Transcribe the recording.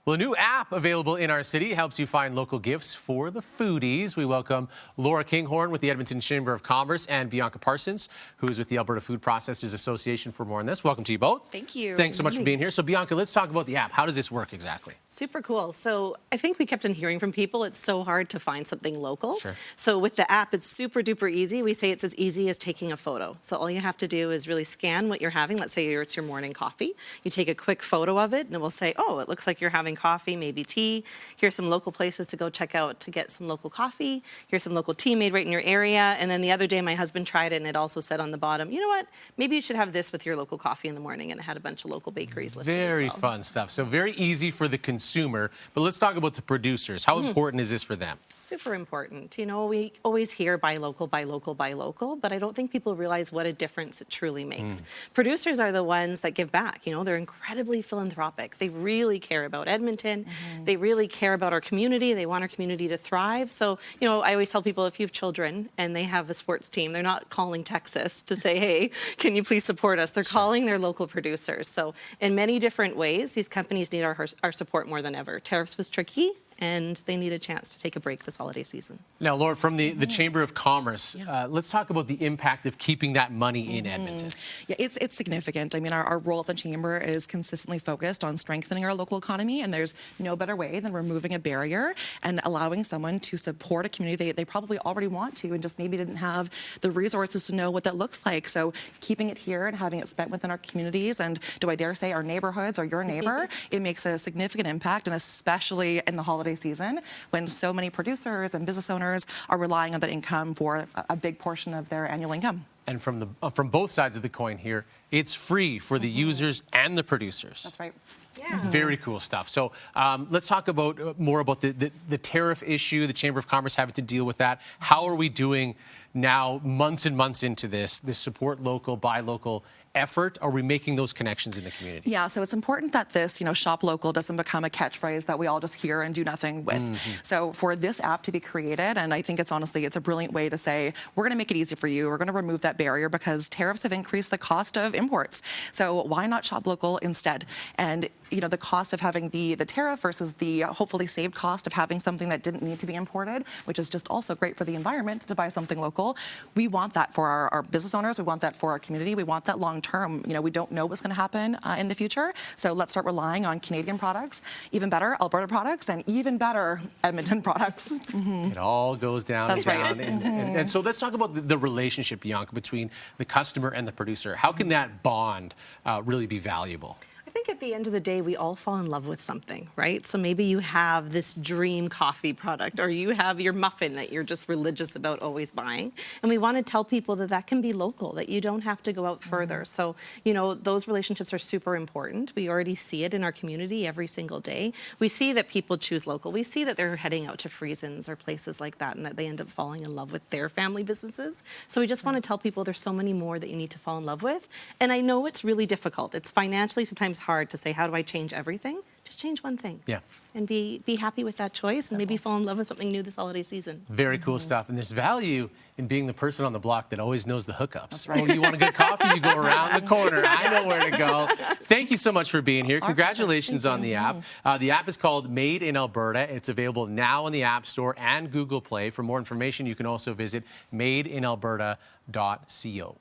Well, a new app available in our city helps you find local gifts for the foodies. We welcome Laura Kinghorn with the Edmonton Chamber of Commerce and Bianca Parsons, who is with the Alberta Food Processors Association, for more on this. Welcome to you both. Thank you. Thanks so much for being here. So, Bianca, let's talk about the app. How does this work exactly? Super cool. So I think we kept on hearing from people, it's so hard to find something local. Sure. So with the app, it's super duper easy. We say it's as easy as taking a photo. So all you have to do is really scan what you're having. Let's say it's your morning coffee. You take a quick photo of it and it will say, oh, it looks like you're having coffee, maybe tea. Here's some local places to go check out to get some local coffee. Here's some local tea made right in your area. And then the other day, my husband tried it and it also said on the bottom, you know what, maybe you should have this with your local coffee in the morning. And it had a bunch of local bakeries listed Very as well. fun stuff. So very easy for the consumer. But let's talk about the producers. How important is this for them? Super important. You know, we always hear buy local, buy local, buy local, but I don't think people realize what a difference it truly makes. Producers are the ones that give back. You know, they're incredibly philanthropic. They really care about Edmonton. They really care about our community. They want our community to thrive. So, you know, I always tell people if you have children and they have a sports team, they're not calling Texas to say, hey, can you please support us? They're calling their local producers. So in many different ways, these companies need our support more than ever. Tariffs was tricky, and they need a chance to take a break this holiday season. Now, Laura, from the Chamber of Commerce, let's talk about the impact of keeping that money in Edmonton. Yeah, it's significant. I mean, our role at the Chamber is consistently focused on strengthening our local economy, and there's no better way than removing a barrier and allowing someone to support a community they probably already want to and just maybe didn't have the resources to know what that looks like. So keeping it here and having it spent within our communities and, do I dare say, our neighborhoods or your neighbor, it makes a significant impact, and especially in the holiday season when so many producers and business owners are relying on that income for a big portion of their annual income. And from both sides of the coin here, it's free for the users and the producers. That's right. Yeah. Very cool stuff. So let's talk about more about the tariff issue, the Chamber of Commerce having to deal with that. How are we doing now, months and months into this support local, buy local effort? Are we making those connections in the community? Yeah, so it's important that this, shop local doesn't become a catchphrase that we all just hear and do nothing with. So for this app to be created, and I think it's a brilliant way to say, we're gonna make it easy for you. We're gonna remove that barrier because tariffs have increased the cost of imports. So why not shop local instead? And the cost of having the tariff versus the hopefully saved cost of having something that didn't need to be imported, which is just also great for the environment to buy something local. We want that for our business owners. We want that for our community. We want that long term. We don't know what's going to happen in the future. So let's start relying on Canadian products, even better Alberta products, and even better Edmonton products. It all goes down and down. And so let's talk about the relationship, Bianca, between the customer and the producer. How can that bond really be valuable? I think at the end of the day, we all fall in love with something, right? So maybe you have this dream coffee product, or you have your muffin that you're just religious about always buying. And we want to tell people that that can be local, that you don't have to go out further. So, those relationships are super important. We already see it in our community every single day. We see that people choose local. We see that they're heading out to Friesens or places like that, and that they end up falling in love with their family businesses. So we just want to tell people there's so many more that you need to fall in love with. And I know it's really difficult. It's financially sometimes hard to say, how do I change everything? Just change one thing. Yeah. And be happy with that choice and maybe fall in love with something new this holiday season. Very cool stuff. And there's value in being the person on the block that always knows the hookups. That's right. Oh, you want a good coffee? You go around the corner. I know where to go. Thank you so much for being here. Congratulations on the app. The app is called Made in Alberta. It's available now in the App Store and Google Play. For more information, you can also visit madeinalberta.co.